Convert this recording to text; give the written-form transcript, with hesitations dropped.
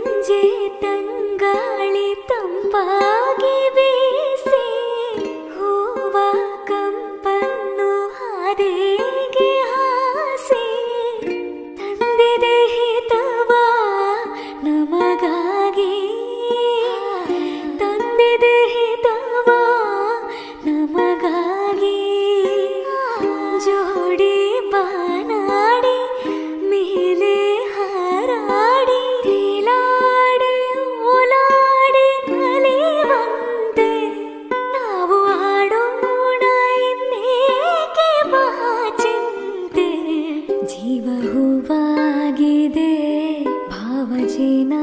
ಸಂಜೆ ತಂಗಾಳಿ ತಂಪಾಗಿ ಬೀಸಿ ಹೂವ ಕಂಪನ್ನು ಹಾದಿಗೆ ಹಾಸಿ ತಂದಿದೆ ಹಿತವ ನಮಗಾಗಿ ತಂದಿದೆ ಹಿತವ ನಮಗಾಗಿ ಜೋಡಿ ಬಾನಾಡಿ ಮೇಲೆ ಹಾರಾಡಿ ತೇಲಾಡಿ ಓಲಾಡಿ ಕಲಿಯುವಂತೆ ನಾವು ಆಡೋಣ ಇನ್ನೇಕೆ ಬಾ ಚಿಂತೆ ಜೀವ ಹೂವಾಗಿದೆ ಭಾವಜೀನ